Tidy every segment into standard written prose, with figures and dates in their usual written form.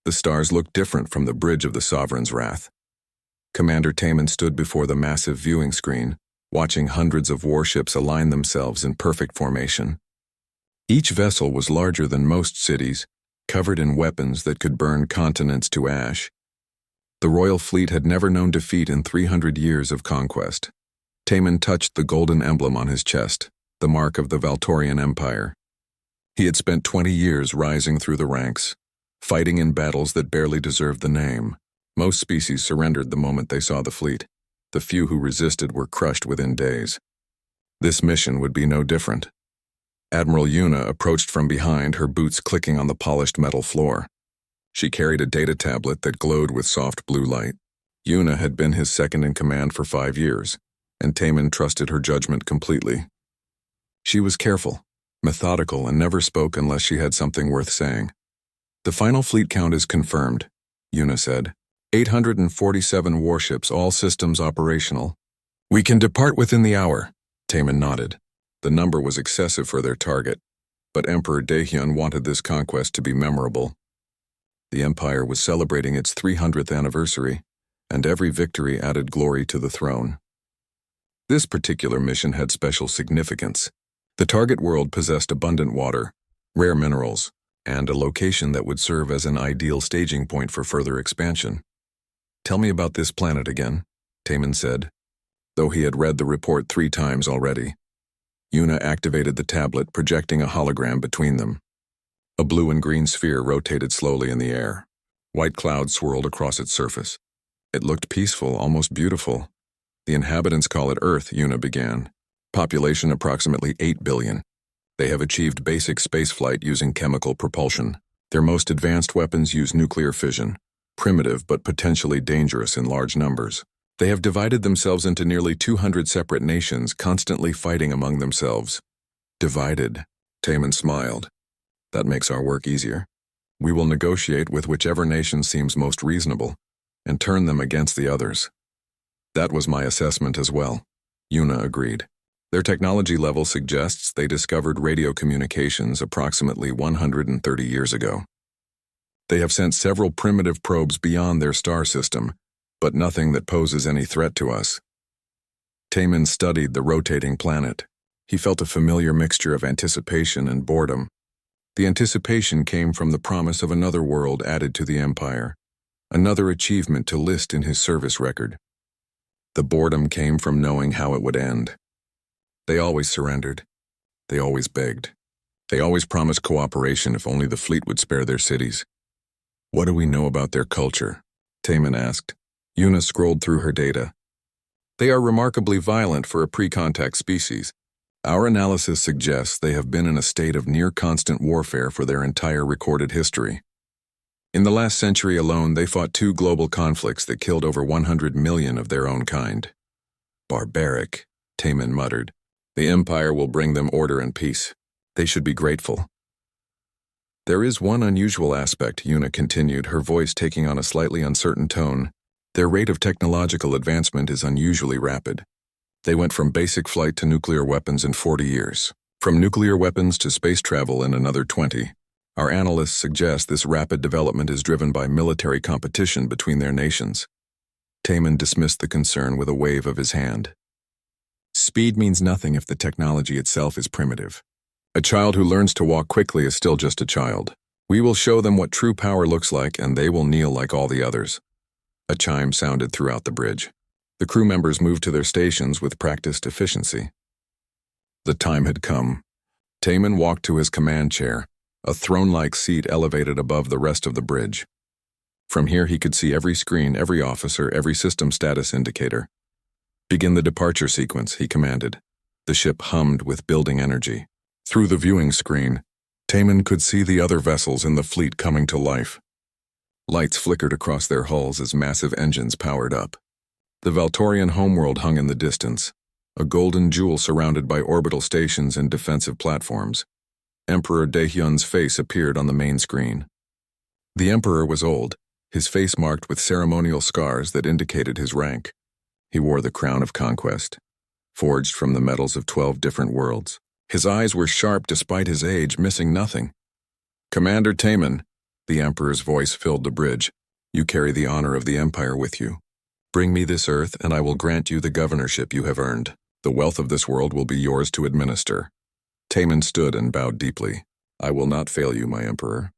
The stars looked different from the bridge of the Sovereign's wrath. Commander Taman stood before the massive viewing screen, watching hundreds of warships align themselves in perfect formation. Each vessel was larger than most cities, covered in weapons that could burn continents to ash. The royal fleet had never known defeat in 300 years of conquest. Taman touched the golden emblem on his chest, the mark of the Valtorian Empire. He had spent 20 years rising through the ranks, fighting in battles that barely deserved the name. Most species surrendered the moment they saw the fleet. The few who resisted were crushed within days. This mission would be no different. Admiral Yuna approached from behind, her boots clicking on the polished metal floor. She carried a data tablet that glowed with soft blue light. Yuna had been his second-in-command for 5 years, and Taman trusted her judgment completely. She was careful, methodical, and never spoke unless she had something worth saying. "The final fleet count is confirmed," Yuna said. 847 warships, all systems operational. "We can depart within the hour," Taman nodded. The number was excessive for their target, but Emperor Daehyun wanted this conquest to be memorable. The Empire was celebrating its 300th anniversary, and every victory added glory to the throne. This particular mission had special significance. The target world possessed abundant water, rare minerals, and a location that would serve as an ideal staging point for further expansion. "Tell me about this planet again," Taman said, though he had read the report 3 times already. Yuna activated the tablet, projecting a hologram between them. A blue and green sphere rotated slowly in the air. White clouds swirled across its surface. It looked peaceful, almost beautiful. "The inhabitants call it Earth," Yuna began. "Population approximately 8 billion. They have achieved basic spaceflight using chemical propulsion. Their most advanced weapons use nuclear fission, primitive but potentially dangerous in large numbers. They have divided themselves into nearly 200 separate nations, constantly fighting among themselves." "Divided," Taman smiled. "That makes our work easier. We will negotiate with whichever nation seems most reasonable, and turn them against the others." "That was my assessment as well," Yuna agreed. "Their technology level suggests they discovered radio communications approximately 130 years ago. They have sent several primitive probes beyond their star system, but nothing that poses any threat to us." Taman studied the rotating planet. He felt a familiar mixture of anticipation and boredom. The anticipation came from the promise of another world added to the Empire, another achievement to list in his service record. The boredom came from knowing how it would end. They always surrendered. They always begged. They always promised cooperation if only the fleet would spare their cities. "What do we know about their culture?" Taman asked. Yuna scrolled through her data. "They are remarkably violent for a pre-contact species. Our analysis suggests they have been in a state of near-constant warfare for their entire recorded history. In the last century alone, they fought 2 global conflicts that killed over 100 million of their own kind." "Barbaric," Taman muttered. "The Empire will bring them order and peace. They should be grateful." "There is one unusual aspect," Yuna continued, her voice taking on a slightly uncertain tone. "Their rate of technological advancement is unusually rapid. They went from basic flight to nuclear weapons in 40 years. From nuclear weapons to space travel in another 20. Our analysts suggest this rapid development is driven by military competition between their nations." Taman dismissed the concern with a wave of his hand. "Speed means nothing if the technology itself is primitive. A child who learns to walk quickly is still just a child. We will show them what true power looks like, and they will kneel like all the others." A chime sounded throughout the bridge. The crew members moved to their stations with practiced efficiency. The time had come. Taman walked to his command chair, a throne-like seat elevated above the rest of the bridge. From here he could see every screen, every officer, every system status indicator. "Begin the departure sequence," he commanded. The ship hummed with building energy. Through the viewing screen, Taman could see the other vessels in the fleet coming to life. Lights flickered across their hulls as massive engines powered up. The Valtorian homeworld hung in the distance, a golden jewel surrounded by orbital stations and defensive platforms. Emperor Daehyun's face appeared on the main screen. The Emperor was old, his face marked with ceremonial scars that indicated his rank. He wore the crown of conquest, forged from the metals of 12 different worlds. His eyes were sharp despite his age, missing nothing. "Commander Taman, The Emperor's voice filled the bridge. "You carry the honor of the Empire with you. Bring me this earth, and I will grant you the governorship you have earned. The wealth of this world will be yours to administer." Taman stood and bowed deeply. "I will not fail you, my Emperor.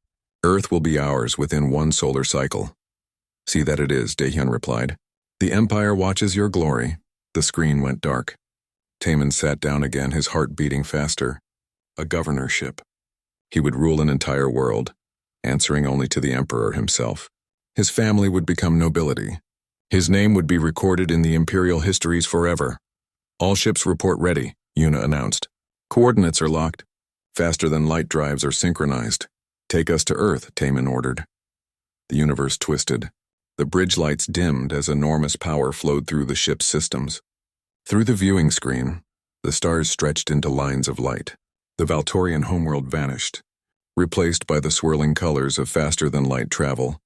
Earth will be ours within one solar cycle." "See that it is," Daehyun replied. "The Empire watches your glory." The screen went dark. Taman sat down again, his heart beating faster. A governorship. He would rule an entire world, answering only to the Emperor himself. His family would become nobility. His name would be recorded in the Imperial histories forever. "All ships report ready," Yuna announced. "Coordinates are locked. Faster-than-light drives are synchronized. Take us to Earth," Taman ordered. The universe twisted. The bridge lights dimmed as enormous power flowed through the ship's systems. Through the viewing screen, the stars stretched into lines of light. The Valtorian homeworld vanished, replaced by the swirling colors of faster-than-light travel.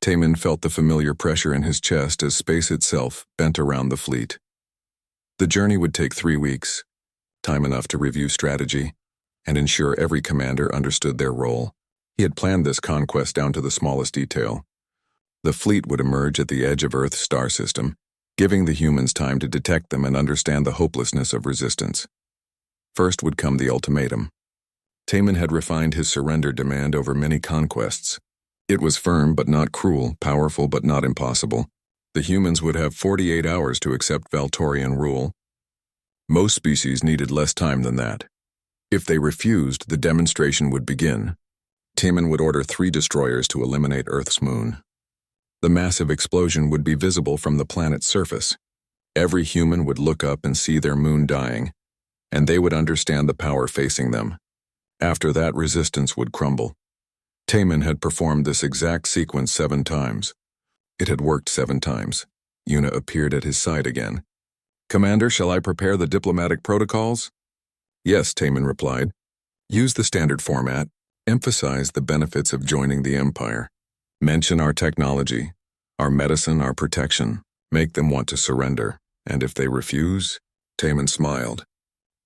Taman felt the familiar pressure in his chest as space itself bent around the fleet. The journey would take 3 weeks, time enough to review strategy and ensure every commander understood their role. He had planned this conquest down to the smallest detail. The fleet would emerge at the edge of Earth's star system, giving the humans time to detect them and understand the hopelessness of resistance. First would come the ultimatum. Taman had refined his surrender demand over many conquests. It was firm but not cruel, powerful but not impossible. The humans would have 48 hours to accept Valtorian rule. Most species needed less time than that. If they refused, the demonstration would begin. Taman would order 3 destroyers to eliminate Earth's moon. The massive explosion would be visible from the planet's surface. Every human would look up and see their moon dying, and they would understand the power facing them. After that, resistance would crumble. Taman had performed this exact sequence 7 times. It had worked 7 times. Yuna appeared at his side again. "Commander, shall I prepare the diplomatic protocols?" "Yes," Taman replied. "Use the standard format. Emphasize the benefits of joining the Empire. Mention our technology, our medicine, our protection. Make them want to surrender. And if they refuse," Taman smiled.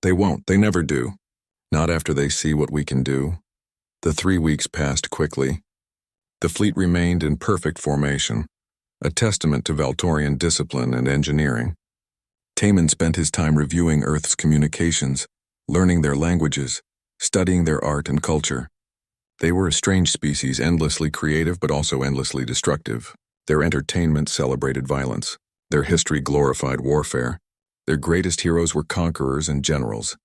"They won't. They never do. Not after they see what we can do." The 3 weeks passed quickly. The fleet remained in perfect formation, a testament to Valtorian discipline and engineering. Taman spent his time reviewing Earth's communications, learning their languages, studying their art and culture. They were a strange species, endlessly creative but also endlessly destructive. Their entertainment celebrated violence. Their history glorified warfare. Their greatest heroes were conquerors and generals.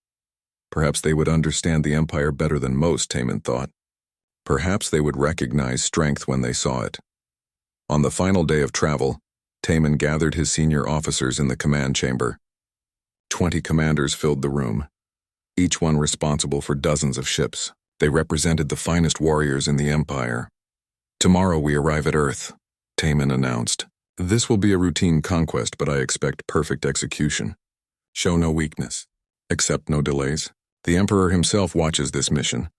Perhaps they would understand the Empire better than most, Taman thought. Perhaps they would recognize strength when they saw it. On the final day of travel, Taman gathered his senior officers in the command chamber. 20 commanders filled the room, each one responsible for dozens of ships. They represented the finest warriors in the Empire. "Tomorrow we arrive at Earth," Taman announced. "This will be a routine conquest, but I expect perfect execution. Show no weakness. Accept no delays. The Emperor himself watches this mission."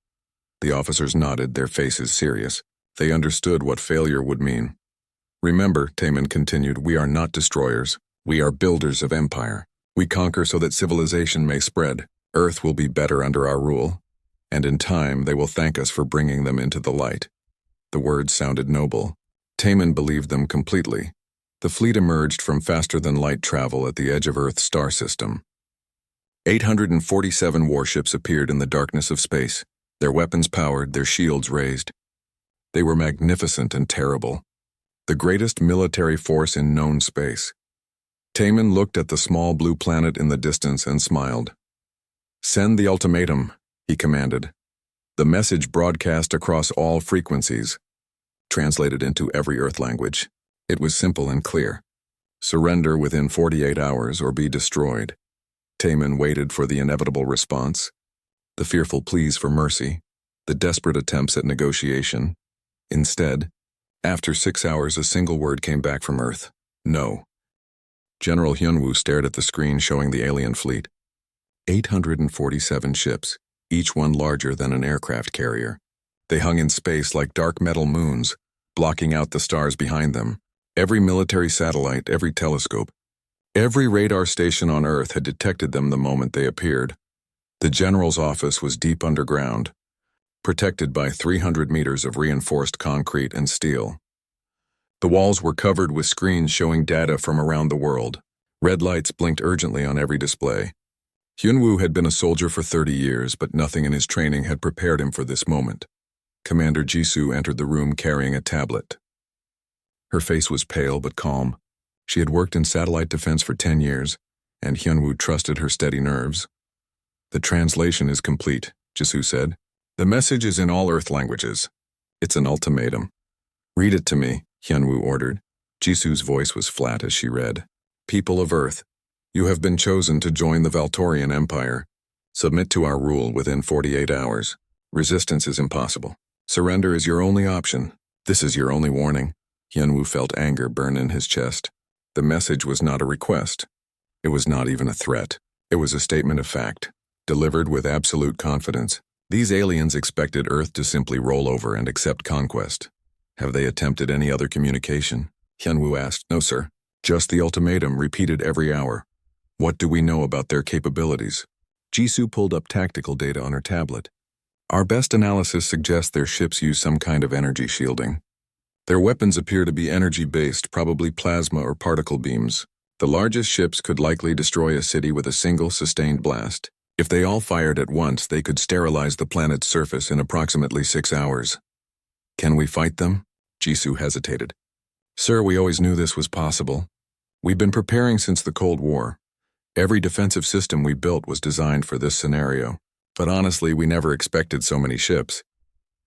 The officers nodded, their faces serious. They understood what failure would mean. "Remember," Taman continued, "we are not destroyers. We are builders of empire. We conquer so that civilization may spread. Earth will be better under our rule, and in time they will thank us for bringing them into the light." The words sounded noble. Taman believed them completely. The fleet emerged from faster-than-light travel at the edge of Earth's star system. 847 warships appeared in the darkness of space, their weapons powered, their shields raised. They were magnificent and terrible, the greatest military force in known space. Taman looked at the small blue planet in the distance and smiled. "Send the ultimatum," he commanded. The message broadcast across all frequencies, translated into every Earth language. It was simple and clear. Surrender within 48 hours or be destroyed. Taman waited for the inevitable response, the fearful pleas for mercy, the desperate attempts at negotiation. Instead, after 6 hours, a single word came back from Earth: no. General Hyunwoo stared at the screen showing the alien fleet. 847 ships, each one larger than an aircraft carrier. They hung in space like dark metal moons, blocking out the stars behind them. Every military satellite, every telescope, every radar station on Earth had detected them the moment they appeared. The general's office was deep underground. protected by 300 meters of reinforced concrete and steel. The walls were covered with screens showing data from around the world. Red lights blinked urgently on every display. Hyunwoo had been a soldier for 30 years, but nothing in his training had prepared him for this moment. Commander Jisoo entered the room carrying a tablet. Her face was pale but calm. She had worked in satellite defense for 10 years, and Hyunwoo trusted her steady nerves. "The translation is complete," Jisoo said. "The message is in all Earth languages. It's an ultimatum." "Read it to me," Hyunwoo ordered. Jisoo's voice was flat as she read. "People of Earth, you have been chosen to join the Valtorian Empire. Submit to our rule within 48 hours. Resistance is impossible. Surrender is your only option. This is your only warning." Hyunwoo felt anger burn in his chest. The message was not a request. It was not even a threat. It was a statement of fact, delivered with absolute confidence. These aliens expected Earth to simply roll over and accept conquest. "Have they attempted any other communication?" Hyunwoo asked. "No, sir. Just the ultimatum repeated every hour." "What do we know about their capabilities?" Jisoo pulled up tactical data on her tablet. "Our best analysis suggests their ships use some kind of energy shielding. Their weapons appear to be energy-based, probably plasma or particle beams. The largest ships could likely destroy a city with a single sustained blast. If they all fired at once, they could sterilize the planet's surface in approximately 6 hours. Can we fight them?" Jisoo hesitated. "Sir, we always knew this was possible. We've been preparing since the Cold War. Every defensive system we built was designed for this scenario. But honestly, we never expected so many ships."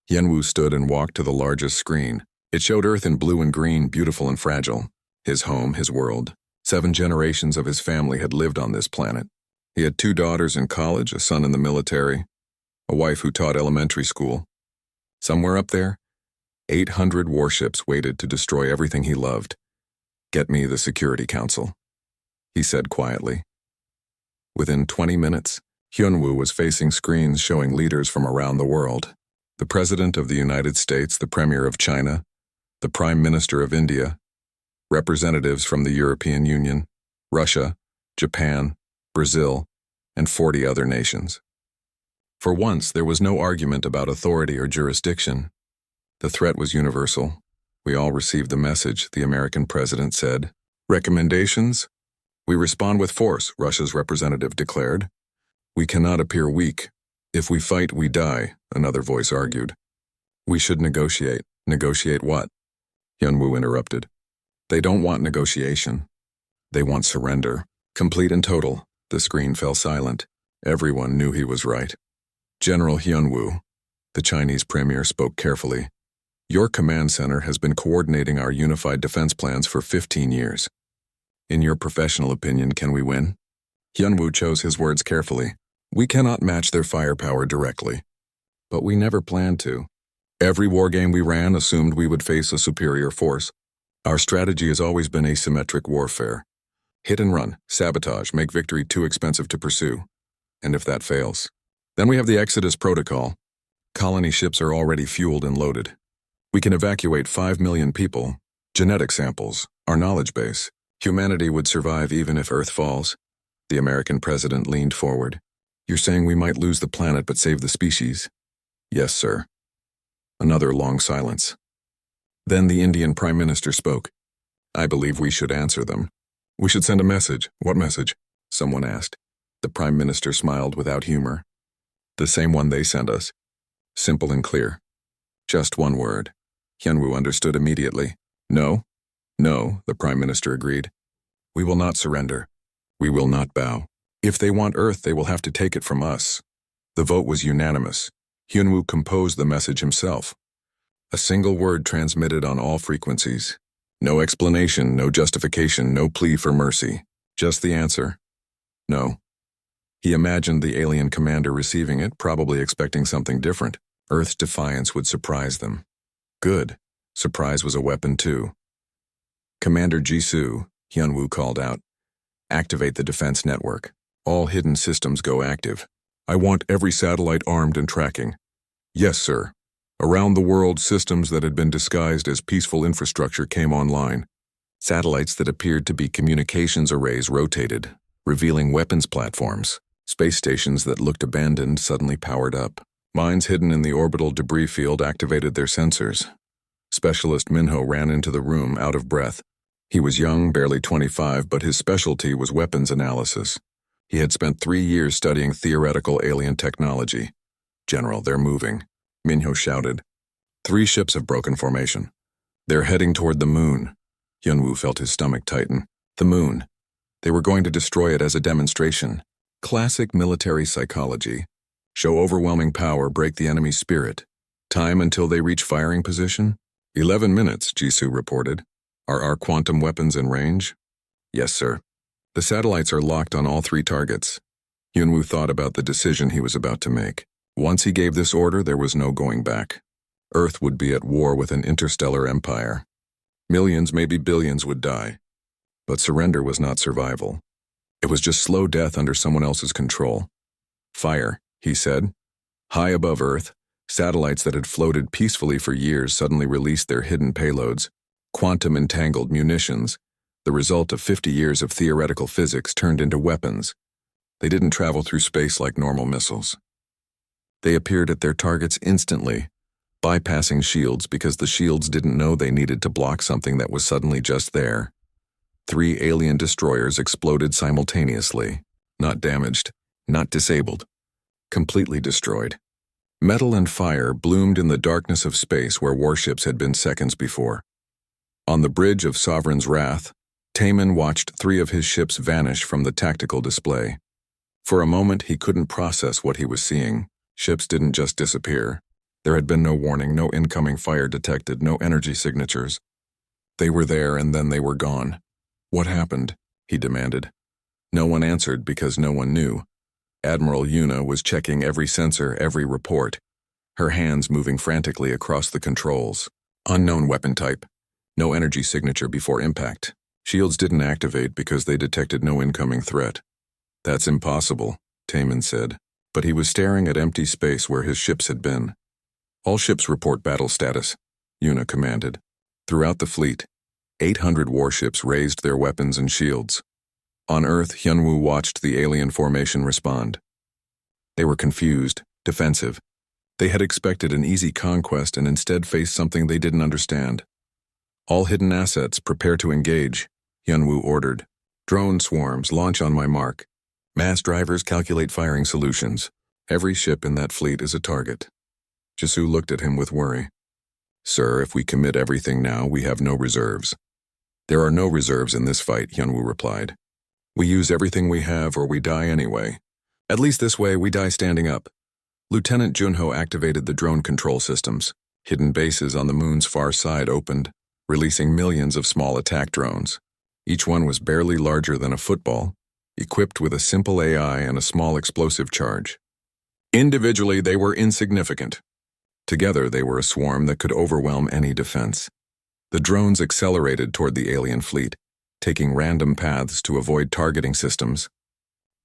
Hyunwoo stood and walked to the largest screen. It showed Earth in blue and green, beautiful and fragile. His home, his world. 7 generations of his family had lived on this planet. He had 2 daughters in college, a son in the military, a wife who taught elementary school. Somewhere up there, 800 warships waited to destroy everything he loved. "Get me the Security Council," he said quietly. Within 20 minutes, Hyunwoo was facing screens showing leaders from around the world. The President of the United States, the Premier of China, the Prime Minister of India, representatives from the European Union, Russia, Japan, Brazil, and 40 other nations. For once, there was no argument about authority or jurisdiction. The threat was universal. "We all received the message," the American president said. "Recommendations? We respond with force," Russia's representative declared. "We cannot appear weak. If we fight, we die," another voice argued. "We should negotiate." "Negotiate what?" Hyunwoo interrupted. "They don't want negotiation. They want surrender. Complete and total." The screen fell silent. Everyone knew he was right. "General Hyunwoo," the Chinese premier spoke carefully, "your command center has been coordinating our unified defense plans for 15 years. In your professional opinion, can we win?" Hyunwoo chose his words carefully. "We cannot match their firepower directly. But we never planned to. Every war game we ran assumed we would face a superior force. Our strategy has always been asymmetric warfare. Hit and run, sabotage, make victory too expensive to pursue. And if that fails, then we have the Exodus Protocol. Colony ships are already fueled and loaded. We can evacuate 5 million people, genetic samples, our knowledge base. Humanity would survive even if Earth falls." The American president leaned forward. "You're saying we might lose the planet but save the species?" "Yes, sir." Another long silence. Then the Indian Prime Minister spoke. "I believe we should answer them. We should send a message." "What message?" someone asked. The Prime Minister smiled without humor. "The same one they sent us. Simple and clear. Just one word." Hyunwoo understood immediately. "No? No," the Prime Minister agreed. "We will not surrender. We will not bow. If they want Earth, they will have to take it from us." The vote was unanimous. Hyunwoo composed the message himself. A single word transmitted on all frequencies. No explanation, no justification, no plea for mercy. Just the answer. No. He imagined the alien commander receiving it, probably expecting something different. Earth's defiance would surprise them. Good. Surprise was a weapon too. "Commander Jisoo," Hyunwoo called out. "Activate the defense network. All hidden systems go active. I want every satellite armed and tracking." "Yes, sir." Around the world, systems that had been disguised as peaceful infrastructure came online. Satellites that appeared to be communications arrays rotated, revealing weapons platforms. Space stations that looked abandoned suddenly powered up. Mines hidden in the orbital debris field activated their sensors. Specialist Minho ran into the room, out of breath. He was young, barely 25, but his specialty was weapons analysis. He had spent 3 years studying theoretical alien technology. "General, they're moving," Minho shouted. 3 ships have broken formation. They're heading toward the moon. Hyunwoo felt his stomach tighten. The moon. They were going to destroy it as a demonstration. Classic military psychology. Show overwhelming power, break the enemy's spirit. Time until they reach firing position? 11 minutes, Jisoo reported. Are our quantum weapons in range? Yes, sir. The satellites are locked on all 3 targets. Hyunwoo thought about the decision he was about to make. Once he gave this order, there was no going back. Earth would be at war with an interstellar empire. Millions, maybe billions, would die. But surrender was not survival. It was just slow death under someone else's control. Fire, he said. High above Earth, satellites that had floated peacefully for years suddenly released their hidden payloads, quantum-entangled munitions, the result of 50 years of theoretical physics turned into weapons. They didn't travel through space like normal missiles. They appeared at their targets instantly, bypassing shields because the shields didn't know they needed to block something that was suddenly just there. 3 alien destroyers exploded simultaneously, not damaged, not disabled, completely destroyed. Metal and fire bloomed in the darkness of space where warships had been seconds before. On the bridge of Sovereign's Wrath, Taemin watched 3 of his ships vanish from the tactical display. For a moment, he couldn't process what he was seeing. Ships didn't just disappear. There had been no warning, no incoming fire detected, no energy signatures. They were there and then they were gone. What happened? He demanded. No one answered because no one knew. Admiral Yuna was checking every sensor, every report, her hands moving frantically across the controls. Unknown weapon type. No energy signature before impact. Shields didn't activate because they detected no incoming threat. That's impossible, Taemin said, but he was staring at empty space where his ships had been. All ships report battle status, Yuna commanded. Throughout the fleet, 800 warships raised their weapons and shields. On Earth, Hyunwoo watched the alien formation respond. They were confused, defensive. They had expected an easy conquest and instead faced something they didn't understand. All hidden assets, prepare to engage, Hyunwoo ordered. Drone swarms, launch on my mark. Mass drivers, calculate firing solutions. Every ship in that fleet is a target. Jisoo looked at him with worry. Sir, if we commit everything now, we have no reserves. There are no reserves in this fight, Hyunwoo replied. We use everything we have or we die anyway. At least this way, we die standing up. Lieutenant Junho activated the drone control systems. Hidden bases on the moon's far side opened, releasing millions of small attack drones. Each one was barely larger than a football, equipped with a simple AI and a small explosive charge. Individually, they were insignificant. Together, they were a swarm that could overwhelm any defense. The drones accelerated toward the alien fleet, taking random paths to avoid targeting systems.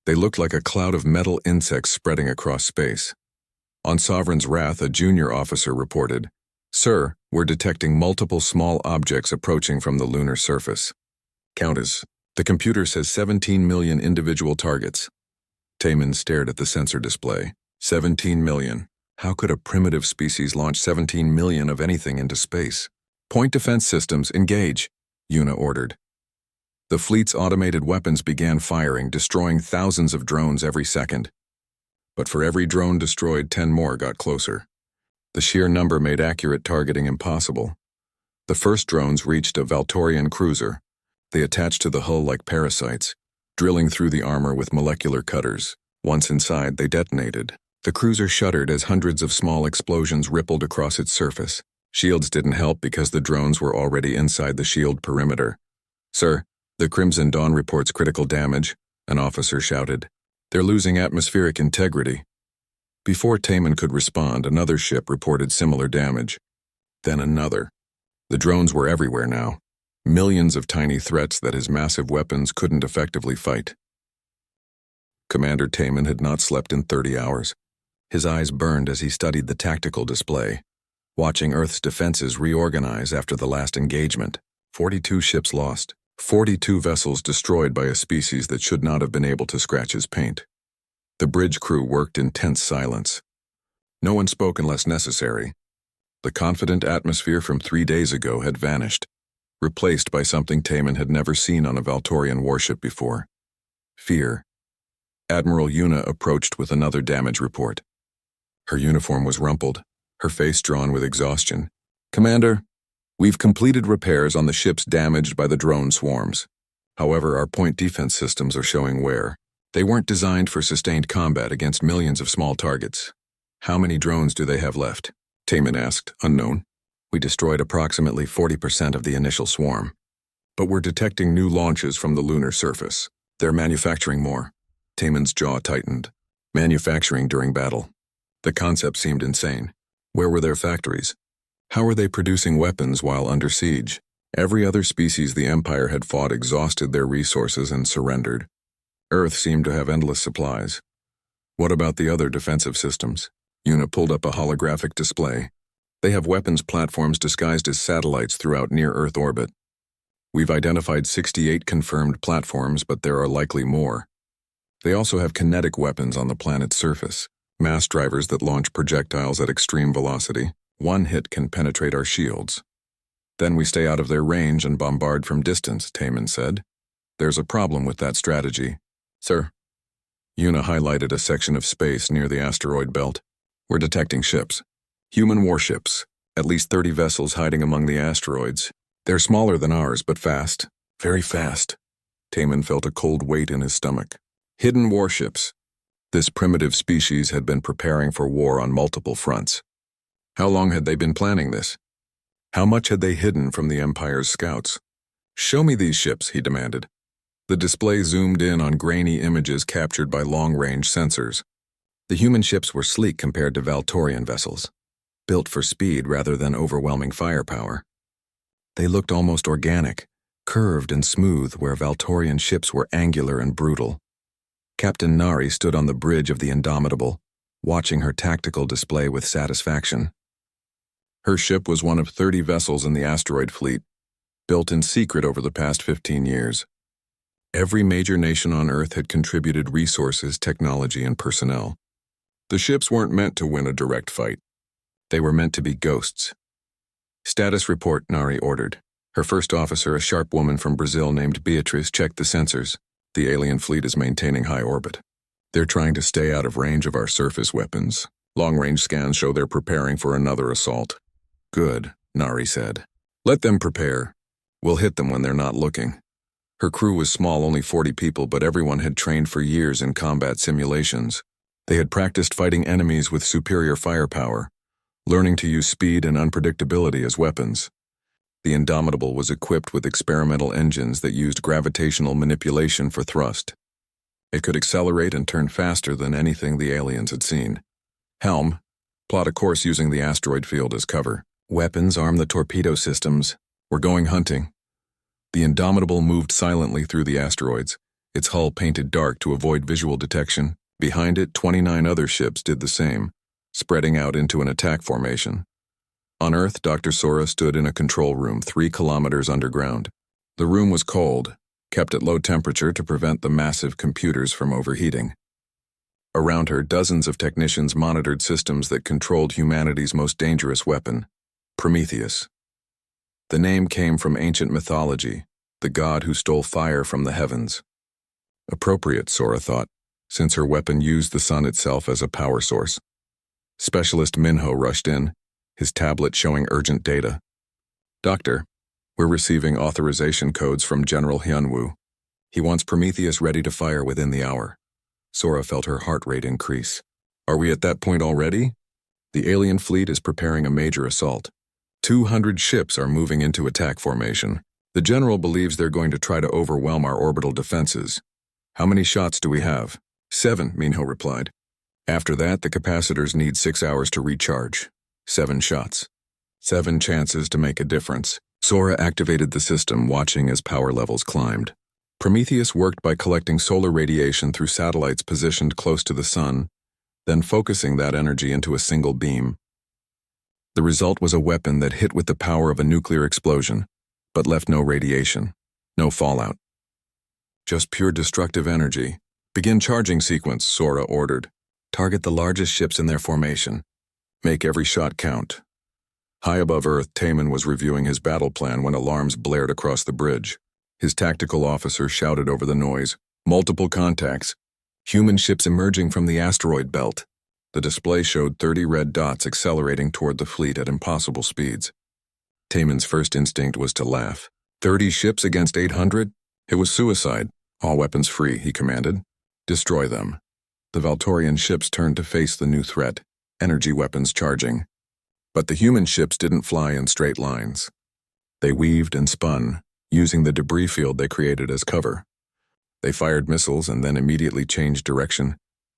They looked like a cloud of metal insects spreading across space. On Sovereign's Wrath, a junior officer reported, Sir, we're detecting multiple small objects approaching from the lunar surface. Countess, the computer says 17 million individual targets. Taemin stared at the sensor display. 17 million. How could a primitive species launch 17 million of anything into space? Point defense systems, engage, Yuna ordered. The fleet's automated weapons began firing, destroying thousands of drones every second. But for every drone destroyed, 10 more got closer. The sheer number made accurate targeting impossible. The first drones reached a Valtorian cruiser. They attached to the hull like parasites, drilling through the armor with molecular cutters. Once inside, they detonated. The cruiser shuddered as hundreds of small explosions rippled across its surface. Shields didn't help because the drones were already inside the shield perimeter. Sir, the Crimson Dawn reports critical damage, an officer shouted. They're losing atmospheric integrity. Before Taemin could respond, another ship reported similar damage. Then another. The drones were everywhere now. Millions of tiny threats that his massive weapons couldn't effectively fight. Commander Taemin had not slept in 30 hours. His eyes burned as he studied the tactical display, watching Earth's defenses reorganize after the last engagement. 42 ships lost, 42 vessels destroyed by a species that should not have been able to scratch his paint. The bridge crew worked in tense silence. No one spoke unless necessary. The confident atmosphere from 3 days ago had vanished, replaced by something Taman had never seen on a Valtorian warship before. Fear. Admiral Una approached with another damage report. Her uniform was rumpled, her face drawn with exhaustion. "Commander, we've completed repairs on the ships damaged by the drone swarms. However, our point defense systems are showing wear. They weren't designed for sustained combat against millions of small targets. How many drones do they have left?" Taman asked, unknown. "We destroyed approximately 40% of the initial swarm. But we're detecting new launches from the lunar surface. They're manufacturing more." Taman's jaw tightened. Manufacturing during battle. The concept seemed insane. Where were their factories? How were they producing weapons while under siege? Every other species the Empire had fought exhausted their resources and surrendered. Earth seemed to have endless supplies. What about the other defensive systems? Una pulled up a holographic display. They have weapons platforms disguised as satellites throughout near-Earth orbit. We've identified 68 confirmed platforms, but there are likely more. They also have kinetic weapons on the planet's surface, mass drivers that launch projectiles at extreme velocity. One hit can penetrate our shields. Then we stay out of their range and bombard from distance, Taman said. There's a problem with that strategy. Sir? Una highlighted a section of space near the asteroid belt. We're detecting ships. Human warships. At least 30 vessels hiding among the asteroids. They're smaller than ours, but fast. Very fast. Taman felt a cold weight in his stomach. Hidden warships. This primitive species had been preparing for war on multiple fronts. How long had they been planning this? How much had they hidden from the Empire's scouts? "Show me these ships," he demanded. The display zoomed in on grainy images captured by long-range sensors. The human ships were sleek compared to Valtorian vessels, built for speed rather than overwhelming firepower. They looked almost organic, curved and smooth where Valtorian ships were angular and brutal. Captain Nari stood on the bridge of the Indomitable, watching her tactical display with satisfaction. Her ship was one of 30 vessels in the asteroid fleet, built in secret over the past 15 years. Every major nation on Earth had contributed resources, technology, and personnel. The ships weren't meant to win a direct fight. They were meant to be ghosts. "Status report," Nari ordered. Her first officer, a sharp woman from Brazil named Beatrice, checked the sensors. The alien fleet is maintaining high orbit. They're trying to stay out of range of our surface weapons. Long-range scans show they're preparing for another assault. "Good," Nari said. "Let them prepare. We'll hit them when they're not looking." Her crew was small, only 40 people, but everyone had trained for years in combat simulations. They had practiced fighting enemies with superior firepower, learning to use speed and unpredictability as weapons. The Indomitable was equipped with experimental engines that used gravitational manipulation for thrust. It could accelerate and turn faster than anything the aliens had seen. "Helm, plot a course using the asteroid field as cover. Weapons arm the torpedo systems. We're going hunting." The Indomitable moved silently through the asteroids, its hull painted dark to avoid visual detection. Behind it, 29 other ships did the same, spreading out into an attack formation. On Earth, Dr. Sora stood in a control room 3 kilometers underground. The room was cold, kept at low temperature to prevent the massive computers from overheating. Around her, dozens of technicians monitored systems that controlled humanity's most dangerous weapon, Prometheus. The name came from ancient mythology, the god who stole fire from the heavens. Appropriate, Sora thought, since her weapon used the sun itself as a power source. Specialist Minho rushed in, his tablet showing urgent data. "Doctor, we're receiving authorization codes from General Hyunwoo. He wants Prometheus ready to fire within the hour." Sora felt her heart rate increase. "Are we at that point already?" "The alien fleet is preparing a major assault. 200 ships are moving into attack formation. The general believes they're going to try to overwhelm our orbital defenses. How many shots do we have?" 7, Minho replied. "After that, the capacitors need 6 hours to recharge. 7 shots. 7 chances to make a difference." Sora activated the system, watching as power levels climbed. Prometheus worked by collecting solar radiation through satellites positioned close to the sun, then focusing that energy into a single beam. The result was a weapon that hit with the power of a nuclear explosion, but left no radiation, no fallout. Just pure destructive energy. "Begin charging sequence," Sora ordered. "Target the largest ships in their formation. Make every shot count. High above Earth, Taman was reviewing his battle plan when alarms blared across the bridge. His tactical officer shouted over the noise. Multiple contacts. Human ships emerging from the asteroid belt. The display showed 30 red dots accelerating toward the fleet at impossible speeds. Taman's first instinct was to laugh. 30 ships against 800? It was suicide. All weapons free, he commanded. Destroy them. The Valtorian ships turned to face the new threat, energy weapons charging. But the human ships didn't fly in straight lines. They weaved and spun, using the debris field they created as cover. They fired missiles and then immediately changed direction,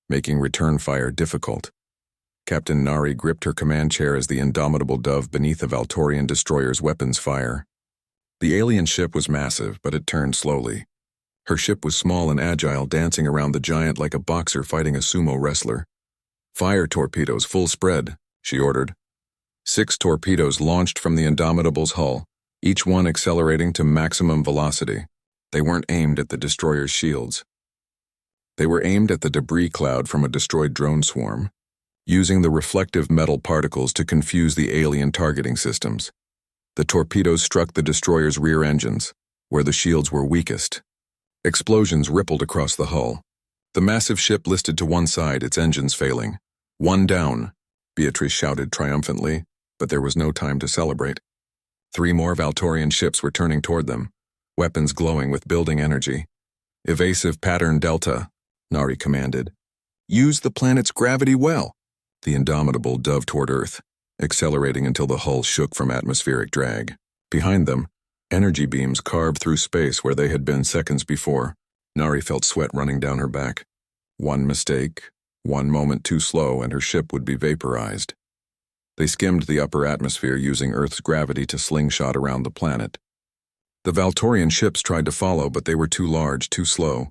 making return fire difficult. Captain Nari gripped her command chair as the indomitable dove beneath the Valtorian destroyer's weapons fire. The alien ship was massive, but it turned slowly. Her ship was small and agile, dancing around the giant like a boxer fighting a sumo wrestler. Fire torpedoes full spread, she ordered. 6 torpedoes launched from the Indomitable's hull, each one accelerating to maximum velocity. They weren't aimed at the destroyer's shields. They were aimed at the debris cloud from a destroyed drone swarm, using the reflective metal particles to confuse the alien targeting systems. The torpedoes struck the destroyer's rear engines, where the shields were weakest. Explosions rippled across the hull. The massive ship listed to one side, its engines failing. "One down," Beatrice shouted triumphantly, but there was no time to celebrate. 3 more Valtorian ships were turning toward them, weapons glowing with building energy. "Evasive pattern Delta," Nari commanded. "Use the planet's gravity well." The Indomitable dove toward Earth, accelerating until the hull shook from atmospheric drag. Behind them, energy beams carved through space where they had been seconds before. Nari felt sweat running down her back. One mistake, one moment too slow, and her ship would be vaporized. They skimmed the upper atmosphere using Earth's gravity to slingshot around the planet. The Valtorian ships tried to follow, but they were too large, too slow.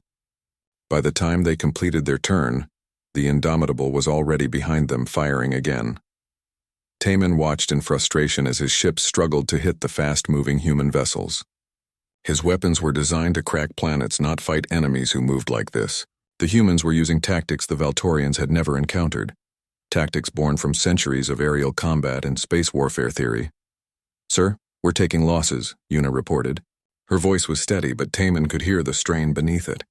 By the time they completed their turn, the Indomitable was already behind them, firing again. Taman watched in frustration as his ships struggled to hit the fast-moving human vessels. His weapons were designed to crack planets, not fight enemies who moved like this. The humans were using tactics the Valtorians had never encountered. Tactics born from centuries of aerial combat and space warfare theory. "Sir, we're taking losses," Una reported. Her voice was steady, but Taman could hear the strain beneath it.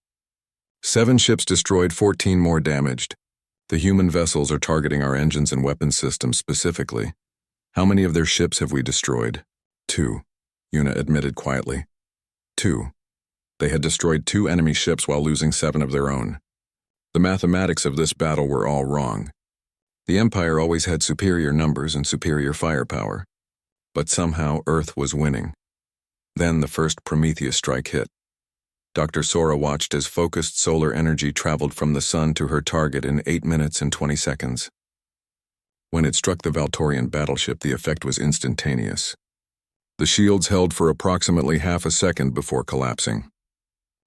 7 ships destroyed, 14 more damaged. The human vessels are targeting our engines and weapons systems specifically. How many of their ships have we destroyed? 2, Una admitted quietly. 2. They had destroyed 2 enemy ships while losing 7 of their own. The mathematics of this battle were all wrong. The Empire always had superior numbers and superior firepower. But somehow Earth was winning. Then the first Prometheus strike hit. Dr. Sora watched as focused solar energy traveled from the sun to her target in 8 minutes and 20 seconds. When it struck the Valtorian battleship, the effect was instantaneous. The shields held for approximately half a second before collapsing.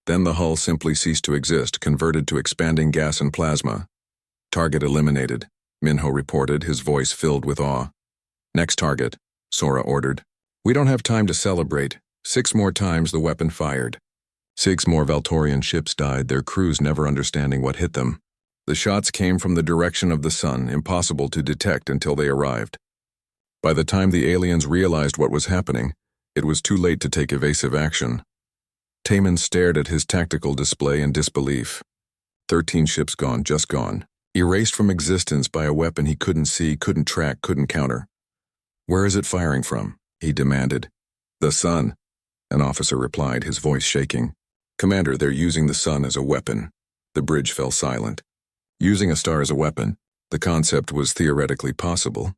Then the hull simply ceased to exist, converted to expanding gas and plasma. "Target eliminated," Minho reported, his voice filled with awe. "Next target," Sora ordered. "We don't have time to celebrate." 6 more times the weapon fired. 6 more Valtorian ships died, their crews never understanding what hit them. The shots came from the direction of the sun, impossible to detect until they arrived. By the time the aliens realized what was happening, it was too late to take evasive action. Taman stared at his tactical display in disbelief. 13 ships gone, just gone. Erased from existence by a weapon he couldn't see, couldn't track, couldn't counter. "Where is it firing from?" he demanded. "The sun," an officer replied, his voice shaking. "Commander, they're using the sun as a weapon." The bridge fell silent. Using a star as a weapon, the concept was theoretically possible,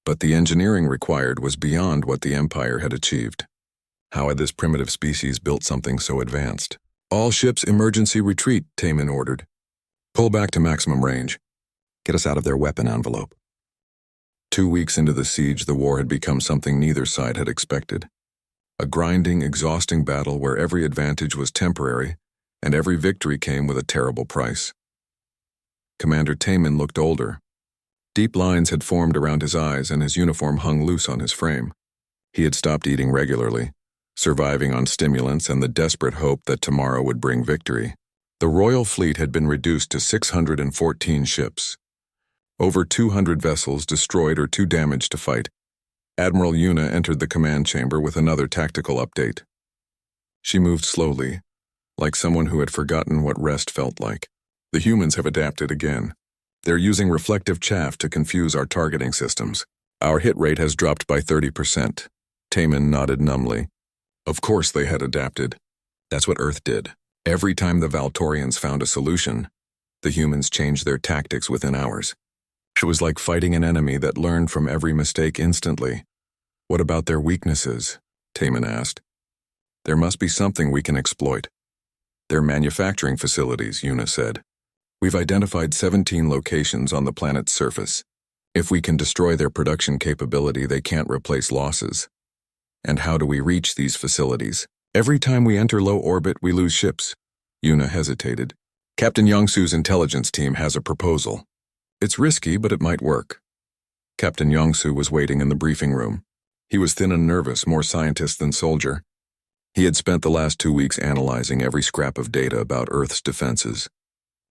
but the engineering required was beyond what the Empire had achieved. How had this primitive species built something so advanced? "All ships emergency retreat," Taman ordered. "Pull back to maximum range. Get us out of their weapon envelope." 2 weeks into the siege, the war had become something neither side had expected. A grinding, exhausting battle where every advantage was temporary, and every victory came with a terrible price. Commander Taman looked older. Deep lines had formed around his eyes, and his uniform hung loose on his frame. He had stopped eating regularly, surviving on stimulants and the desperate hope that tomorrow would bring victory. The Royal Fleet had been reduced to 614 ships. Over 200 vessels destroyed or too damaged to fight. Admiral Yuna entered the command chamber with another tactical update. She moved slowly, like someone who had forgotten what rest felt like. The humans have adapted again. They're using reflective chaff to confuse our targeting systems. Our hit rate has dropped by 30%. Taman nodded numbly. Of course they had adapted. That's what Earth did. Every time the Valtorians found a solution, the humans changed their tactics within hours. It was like fighting an enemy that learned from every mistake instantly. What about their weaknesses? Taman asked. There must be something we can exploit. Their manufacturing facilities, Yuna said. We've identified 17 locations on the planet's surface. If we can destroy their production capability, they can't replace losses. And how do we reach these facilities? Every time we enter low orbit, we lose ships. Yuna hesitated. Captain Yongsu's intelligence team has a proposal. It's risky, but it might work. Captain Yongsu was waiting in the briefing room. He was thin and nervous, more scientist than soldier. He had spent the last 2 weeks analyzing every scrap of data about Earth's defenses.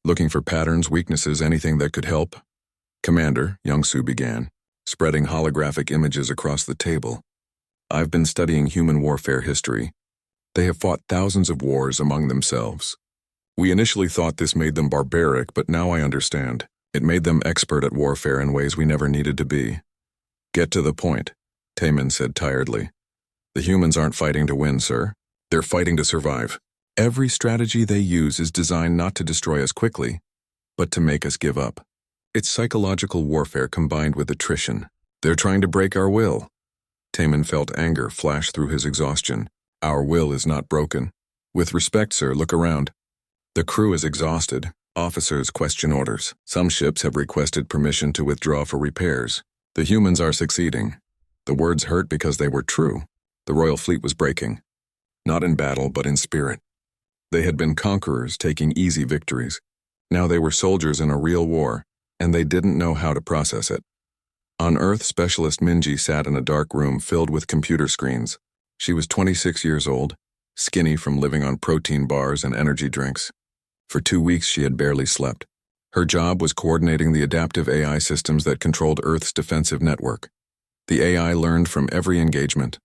Looking for patterns, weaknesses, anything that could help. Commander, Yongsu began, spreading holographic images across the table. I've been studying human warfare history. They have fought thousands of wars among themselves. We initially thought this made them barbaric, but now I understand. It made them expert at warfare in ways we never needed to be. Get to the point, Taman said tiredly. The humans aren't fighting to win, sir. They're fighting to survive. Every strategy they use is designed not to destroy us quickly, but to make us give up. It's psychological warfare combined with attrition. They're trying to break our will. Taman felt anger flash through his exhaustion. Our will is not broken. With respect, sir, look around. The crew is exhausted. Officers question orders. Some ships have requested permission to withdraw for repairs. The humans are succeeding. The words hurt because they were true. The Royal Fleet was breaking. Not in battle, but in spirit. They had been conquerors, taking easy victories. Now they were soldiers in a real war, and they didn't know how to process it. On Earth, Specialist Minji sat in a dark room filled with computer screens. She was 26 years old, skinny from living on protein bars and energy drinks. For 2 weeks, she had barely slept. Her job was coordinating the adaptive AI systems that controlled Earth's defensive network. The AI learned from every engagement.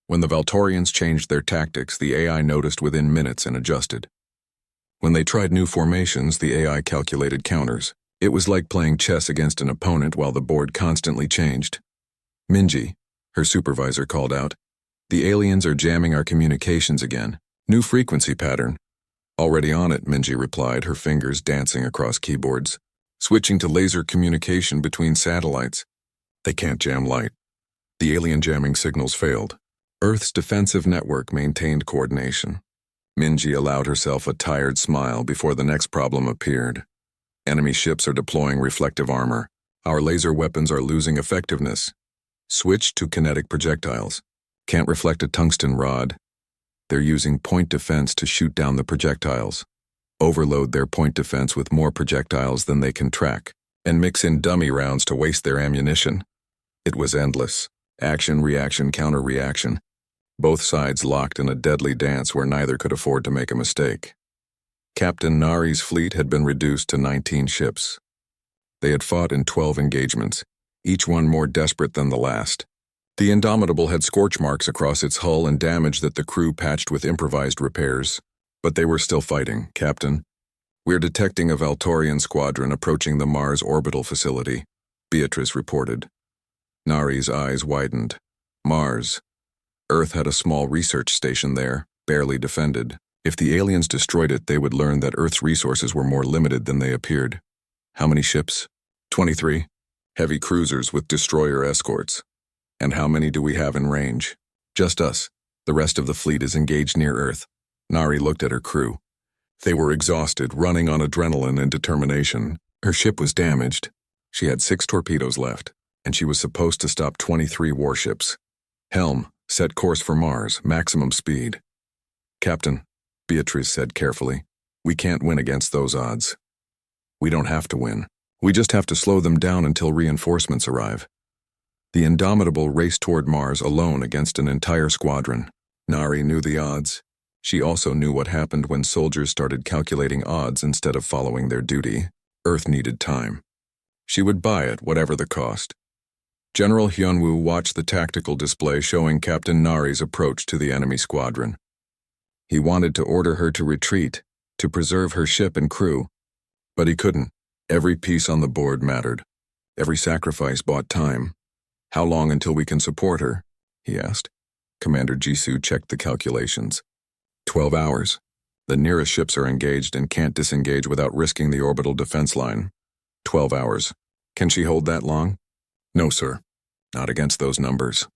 When the Valtorians changed their tactics, the AI noticed within minutes and adjusted. When they tried new formations, the AI calculated counters. It was like playing chess against an opponent while the board constantly changed. Minji, her supervisor, called out. The aliens are jamming our communications again. New frequency pattern. Already on it, Minji replied, her fingers dancing across keyboards. Switching to laser communication between satellites. They can't jam light. The alien jamming signals failed. Earth's defensive network maintained coordination. Minji allowed herself a tired smile before the next problem appeared. Enemy ships are deploying reflective armor. Our laser weapons are losing effectiveness. Switch to kinetic projectiles. Can't reflect a tungsten rod. They're using point defense to shoot down the projectiles. Overload their point defense with more projectiles than they can track, and mix in dummy rounds to waste their ammunition. It was endless. Action, reaction, counter-reaction. Both sides locked in a deadly dance where neither could afford to make a mistake. Captain Nari's fleet had been reduced to 19 ships. They had fought in 12 engagements, each one more desperate than the last. The Indomitable had scorch marks across its hull and damage that the crew patched with improvised repairs. But they were still fighting, Captain. We're detecting a Valtorian squadron approaching the Mars orbital facility, Beatrice reported. Nari's eyes widened. Mars. Earth had a small research station there, barely defended. If the aliens destroyed it, they would learn that Earth's resources were more limited than they appeared. How many ships? 23. Heavy cruisers with destroyer escorts. And how many do we have in range? Just us. The rest of the fleet is engaged near Earth. Nari looked at her crew. They were exhausted, running on adrenaline and determination. Her ship was damaged. She had 6 torpedoes left, and she was supposed to stop 23 warships. Helm, set course for Mars, maximum speed. Captain, Beatrice said carefully, we can't win against those odds. We don't have to win. We just have to slow them down until reinforcements arrive. The Indomitable raced toward Mars alone against an entire squadron. Nari knew the odds. She also knew what happened when soldiers started calculating odds instead of following their duty. Earth needed time. She would buy it, whatever the cost. General Hyunwoo watched the tactical display showing Captain Nari's approach to the enemy squadron. He wanted to order her to retreat, to preserve her ship and crew, but he couldn't. Every piece on the board mattered. Every sacrifice bought time. How long until we can support her? He asked. Commander Jisoo checked the calculations. 12 hours. The nearest ships are engaged and can't disengage without risking the orbital defense line. 12 hours. Can she hold that long? No, sir. Not against those numbers.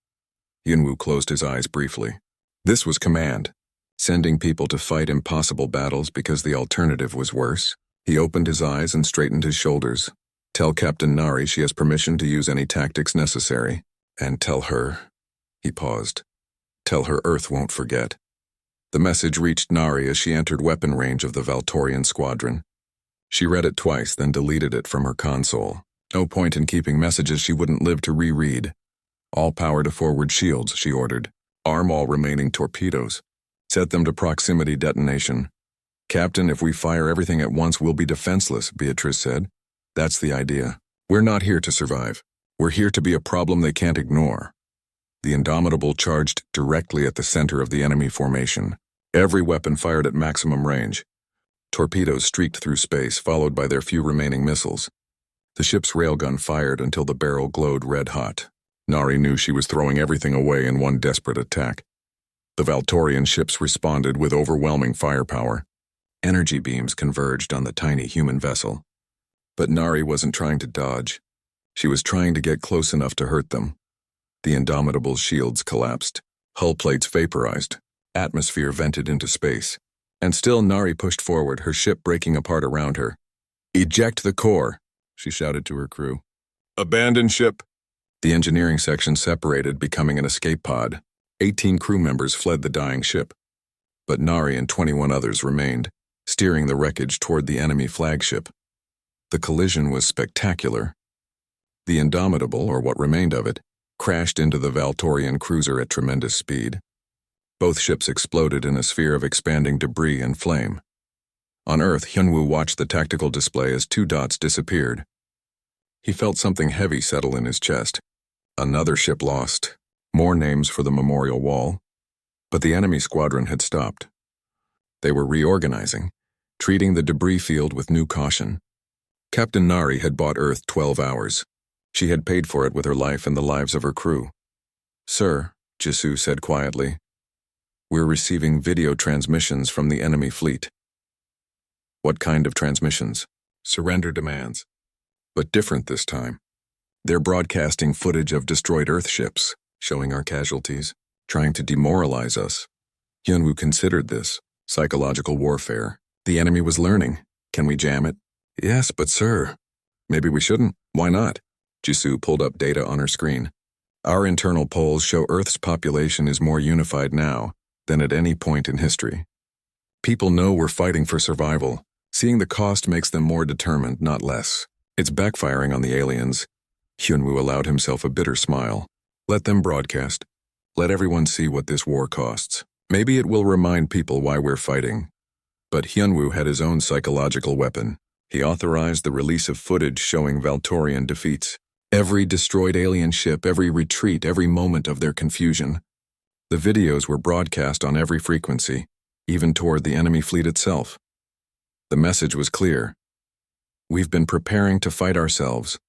Yunwoo closed his eyes briefly. This was command. Sending people to fight impossible battles because the alternative was worse. He opened his eyes and straightened his shoulders. Tell Captain Nari she has permission to use any tactics necessary. And tell her... He paused. Tell her Earth won't forget. The message reached Nari as she entered weapon range of the Valtorian squadron. She read it twice, then deleted it from her console. No point in keeping messages she wouldn't live to reread. All power to forward shields, she ordered. Arm all remaining torpedoes. Set them to proximity detonation. Captain, if we fire everything at once, we'll be defenseless, Beatrice said. That's the idea. We're not here to survive. We're here to be a problem they can't ignore. The Indomitable charged directly at the center of the enemy formation. Every weapon fired at maximum range. Torpedoes streaked through space, followed by their few remaining missiles. The ship's railgun fired until the barrel glowed red-hot. Nari knew she was throwing everything away in one desperate attack. The Valtorian ships responded with overwhelming firepower. Energy beams converged on the tiny human vessel. But Nari wasn't trying to dodge. She was trying to get close enough to hurt them. The Indomitable's shields collapsed. Hull plates vaporized. Atmosphere vented into space. And still Nari pushed forward, her ship breaking apart around her. Eject the core, she shouted to her crew. Abandon ship. The engineering section separated, becoming an escape pod. 18 crew members fled the dying ship. But Nari and 21 others remained, steering the wreckage toward the enemy flagship. The collision was spectacular. The Indomitable, or what remained of it, crashed into the Valtorian cruiser at tremendous speed. Both ships exploded in a sphere of expanding debris and flame. On Earth, Hyunwoo watched the tactical display as 2 dots disappeared. He felt something heavy settle in his chest. Another ship lost. More names for the memorial wall. But the enemy squadron had stopped. They were reorganizing, treating the debris field with new caution. Captain Nari had bought Earth 12 hours. She had paid for it with her life and the lives of her crew. Sir, Jisoo said quietly, we're receiving video transmissions from the enemy fleet. What kind of transmissions? Surrender demands. But different this time. They're broadcasting footage of destroyed Earth ships, showing our casualties, trying to demoralize us. Hyunwoo considered this psychological warfare. The enemy was learning. Can we jam it? Yes, but sir. Maybe we shouldn't. Why not? Jisoo pulled up data on her screen. Our internal polls show Earth's population is more unified now than at any point in history. People know we're fighting for survival. Seeing the cost makes them more determined, not less. It's backfiring on the aliens. Hyunwoo allowed himself a bitter smile. Let them broadcast. Let everyone see what this war costs. Maybe it will remind people why we're fighting. But Hyunwoo had his own psychological weapon. He authorized the release of footage showing Valtorian defeats. Every destroyed alien ship, every retreat, every moment of their confusion. The videos were broadcast on every frequency, even toward the enemy fleet itself. The message was clear. We've been preparing to fight ourselves.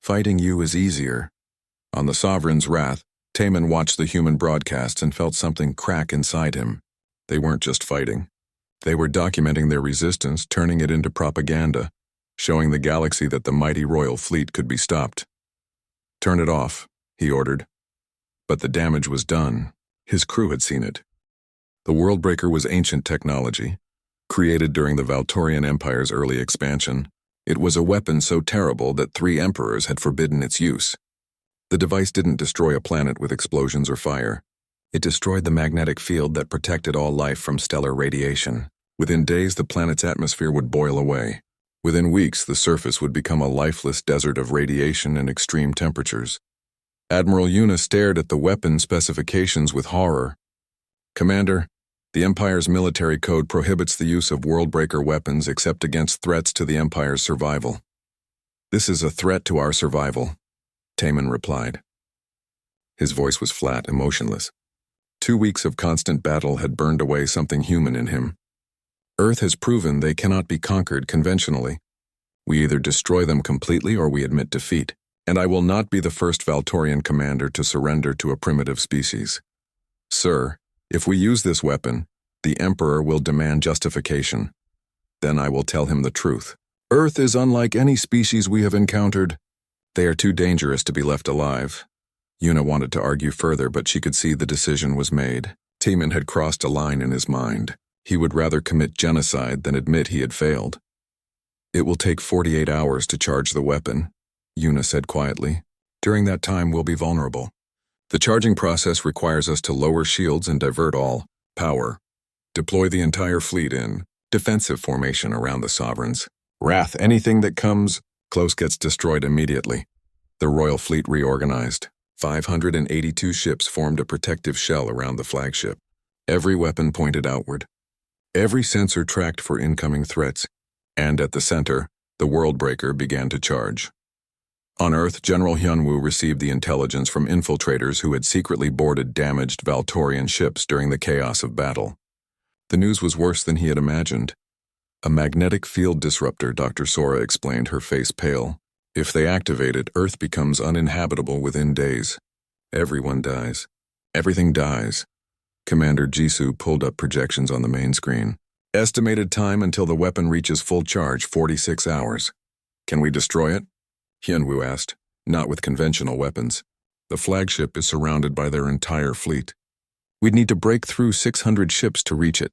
Fighting you is easier. On the Sovereign's wrath, Taemin watched the human broadcasts and felt something crack inside him. They weren't just fighting. They were documenting their resistance, turning it into propaganda, showing the galaxy that the mighty royal fleet could be stopped. Turn it off, he ordered. But the damage was done. His crew had seen it. The Worldbreaker was ancient technology, created during the Valtorian Empire's early expansion. It was a weapon so terrible that 3 emperors had forbidden its use. The device didn't destroy a planet with explosions or fire. It destroyed the magnetic field that protected all life from stellar radiation. Within days, the planet's atmosphere would boil away. Within weeks, the surface would become a lifeless desert of radiation and extreme temperatures. Admiral Yuna stared at the weapon specifications with horror. Commander, the Empire's military code prohibits the use of Worldbreaker weapons except against threats to the Empire's survival. This is a threat to our survival, Taman replied. His voice was flat, emotionless. 2 weeks of constant battle had burned away something human in him. Earth has proven they cannot be conquered conventionally. We either destroy them completely or we admit defeat, and I will not be the first Valtorian commander to surrender to a primitive species. Sir, if we use this weapon, the Emperor will demand justification. Then I will tell him the truth. Earth is unlike any species we have encountered. They are too dangerous to be left alive. Yuna wanted to argue further, but she could see the decision was made. Taman had crossed a line in his mind. He would rather commit genocide than admit he had failed. It will take 48 hours to charge the weapon, Yuna said quietly. During that time, we'll be vulnerable. The charging process requires us to lower shields and divert all power. Deploy the entire fleet in defensive formation around the Sovereigns. Wrath, anything that comes close gets destroyed immediately. The Royal Fleet reorganized. 582 ships formed a protective shell around the flagship. Every weapon pointed outward. Every sensor tracked for incoming threats. And at the center, the Worldbreaker began to charge. On Earth, General Hyunwoo received the intelligence from infiltrators who had secretly boarded damaged Valtorian ships during the chaos of battle. The news was worse than he had imagined. A magnetic field disruptor, Dr. Sora explained, her face pale. If they activate it, Earth becomes uninhabitable within days. Everyone dies. Everything dies. Commander Jisoo pulled up projections on the main screen. Estimated time until the weapon reaches full charge, 46 hours. Can we destroy it? Hyunwoo asked. Not with conventional weapons. The flagship is surrounded by their entire fleet. We'd need to break through 600 ships to reach it.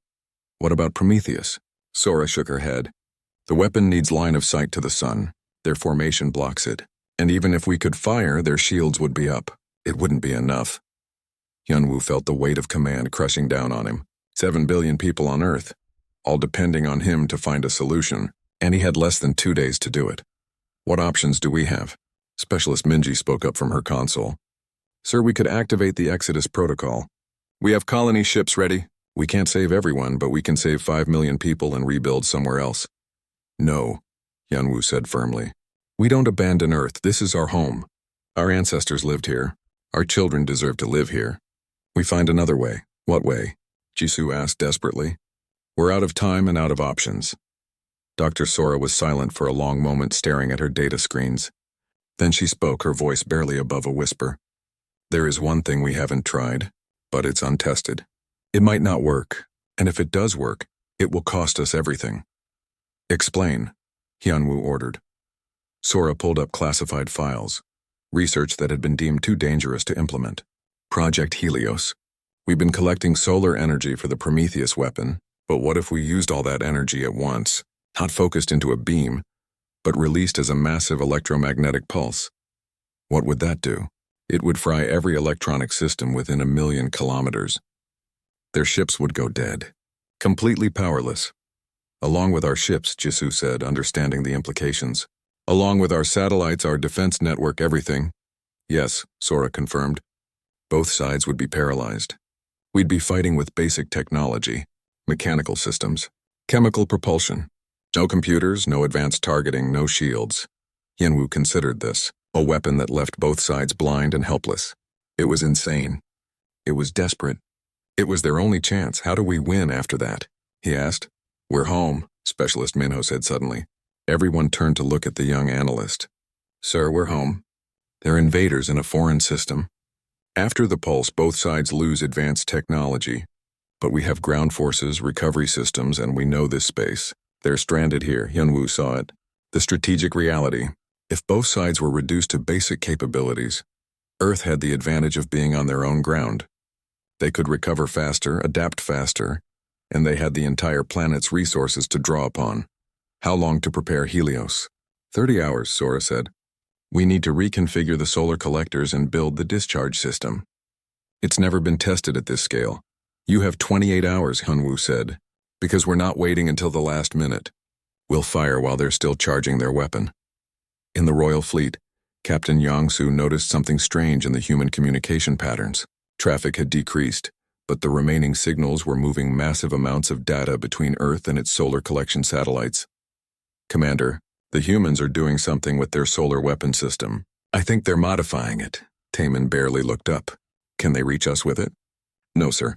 What about Prometheus? Sora shook her head. The weapon needs line of sight to the sun. Their formation blocks it. And even if we could fire, their shields would be up. It wouldn't be enough. Hyunwoo felt the weight of command crushing down on him. 7 billion people on Earth, all depending on him to find a solution, and he had less than 2 days to do it. What options do we have? Specialist Minji spoke up from her console. Sir, we could activate the Exodus protocol. We have colony ships ready. We can't save everyone, but we can save 5 million people and rebuild somewhere else. No, Hyunwoo said firmly. We don't abandon Earth. This is our home. Our ancestors lived here. Our children deserve to live here. We find another way. What way? Jisoo asked desperately. We're out of time and out of options. Dr. Sora was silent for a long moment, staring at her data screens. Then she spoke, her voice barely above a whisper. There is one thing we haven't tried, but it's untested. It might not work, and if it does work, it will cost us everything. Explain, Hyunwoo ordered. Sora pulled up classified files, research that had been deemed too dangerous to implement. Project Helios. We've been collecting solar energy for the Prometheus weapon, but what if we used all that energy at once, not focused into a beam, but released as a massive electromagnetic pulse? What would that do? It would fry every electronic system within 1,000,000 kilometers. Their ships would go dead, completely powerless. Along with our ships, Jisoo said, understanding the implications. Along with our satellites, our defense network, everything. Yes, Sora confirmed. Both sides would be paralyzed. We'd be fighting with basic technology, mechanical systems, chemical propulsion. No computers, no advanced targeting, no shields. Hyunwoo considered this, a weapon that left both sides blind and helpless. It was insane. It was desperate. It was their only chance. How do we win after that? He asked. We're home, Specialist Minho said suddenly. Everyone turned to look at the young analyst. Sir, we're home. They're invaders in a foreign system. After the pulse, both sides lose advanced technology. But we have ground forces, recovery systems, and we know this space. They're stranded here. Hyunwoo saw it. The strategic reality. If both sides were reduced to basic capabilities, Earth had the advantage of being on their own ground. They could recover faster, adapt faster, and they had the entire planet's resources to draw upon. How long to prepare Helios? 30 hours, Sora said. We need to reconfigure the solar collectors and build the discharge system. It's never been tested at this scale. You have 28 hours, Hyunwoo said, because we're not waiting until the last minute. We'll fire while they're still charging their weapon. In the Royal Fleet, Captain Yangsu noticed something strange in the human communication patterns. Traffic had decreased, but the remaining signals were moving massive amounts of data between Earth and its solar collection satellites. Commander, The humans are doing something with their solar weapon system. I think they're modifying it. Taman barely looked up. Can they reach us with it? No, sir.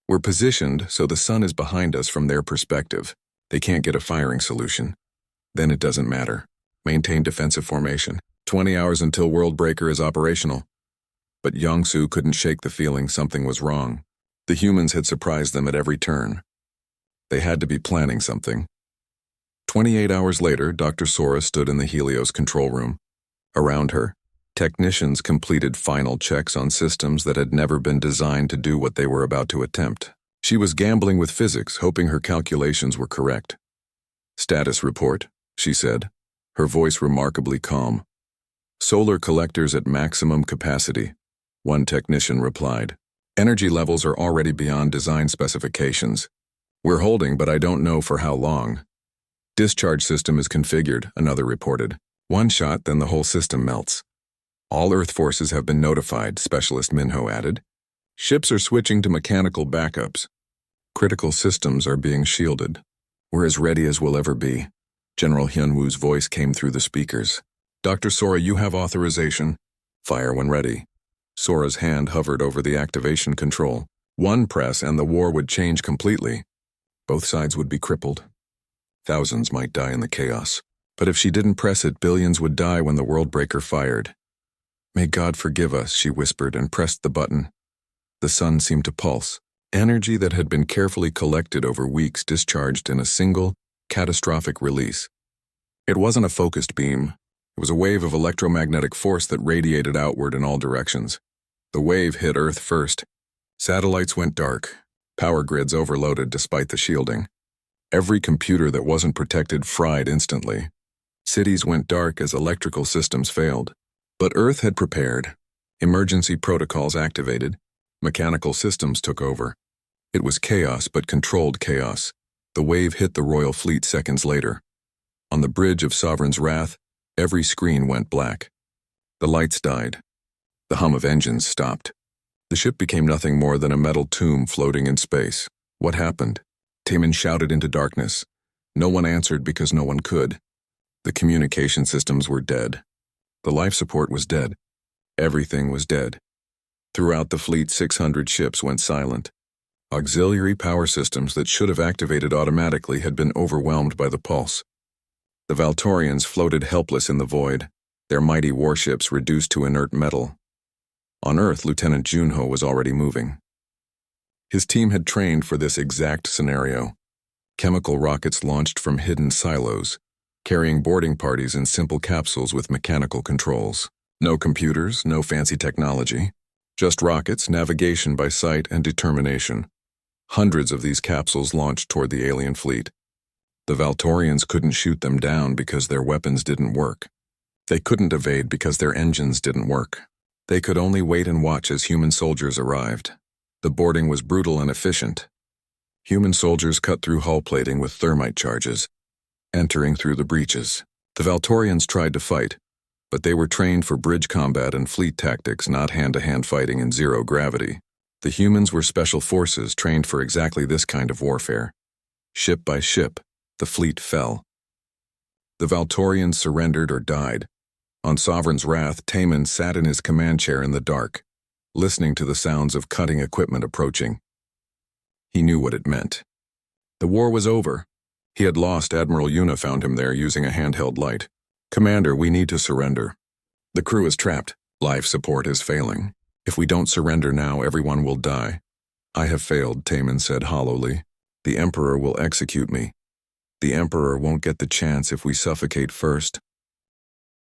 We're positioned so the sun is behind us from their perspective. They can't get a firing solution. Then it doesn't matter. Maintain defensive formation. 20 hours until Worldbreaker is operational. But Yongsu couldn't shake the feeling something was wrong. The humans had surprised them at every turn. They had to be planning something. 28 hours later, Dr. Sora stood in the Helios control room. Around her, technicians completed final checks on systems that had never been designed to do what they were about to attempt. She was gambling with physics, hoping her calculations were correct. Status report, she said, her voice remarkably calm. Solar collectors at maximum capacity, one technician replied. Energy levels are already beyond design specifications. We're holding, but I don't know for how long. Discharge system is configured, another reported. One shot, then the whole system melts. All Earth forces have been notified, Specialist Minho added. Ships are switching to mechanical backups. Critical systems are being shielded. We're as ready as we'll ever be. General Hyunwoo's voice came through the speakers. Dr. Sora, you have authorization. Fire when ready. Sora's hand hovered over the activation control. One press and the war would change completely. Both sides would be crippled. Thousands might die in the chaos. But if she didn't press it, billions would die when the Worldbreaker fired. May God forgive us, she whispered and pressed the button. The sun seemed to pulse. Energy that had been carefully collected over weeks discharged in a single, catastrophic release. It wasn't a focused beam. It was a wave of electromagnetic force that radiated outward in all directions. The wave hit Earth first. Satellites went dark. Power grids overloaded despite the shielding. Every computer that wasn't protected fried instantly. Cities went dark as electrical systems failed. But Earth had prepared. Emergency protocols activated. Mechanical systems took over. It was chaos, but controlled chaos. The wave hit the Royal Fleet seconds later. On the bridge of Sovereign's Wrath, every screen went black. The lights died. The hum of engines stopped. The ship became nothing more than a metal tomb floating in space. What happened? Taman shouted into darkness. No one answered because no one could. The communication systems were dead. The life support was dead. Everything was dead. Throughout the fleet, 600 ships went silent. Auxiliary power systems that should have activated automatically had been overwhelmed by the pulse. The Valtorians floated helpless in the void, their mighty warships reduced to inert metal. On Earth, Lieutenant Junho was already moving. His team had trained for this exact scenario. Chemical rockets launched from hidden silos, carrying boarding parties in simple capsules with mechanical controls. No computers, no fancy technology. Just rockets, navigation by sight, and determination. Hundreds of these capsules launched toward the alien fleet. The Valtorians couldn't shoot them down because their weapons didn't work. They couldn't evade because their engines didn't work. They could only wait and watch as human soldiers arrived. The boarding was brutal and efficient. Human soldiers cut through hull plating with thermite charges, entering through the breaches. The Valtorians tried to fight, but they were trained for bridge combat and fleet tactics, not hand-to-hand fighting in zero gravity. The humans were special forces trained for exactly this kind of warfare. Ship by ship, the fleet fell. The Valtorians surrendered or died. On Sovereign's Wrath, Taman sat in his command chair in the dark, listening to the sounds of cutting equipment approaching. He knew what it meant. The war was over. He had lost. Admiral Yuna found him there using a handheld light. Commander, we need to surrender. The crew is trapped. Life support is failing. If we don't surrender now, everyone will die. I have failed, Taman said hollowly. The Emperor will execute me. The Emperor won't get the chance if we suffocate first.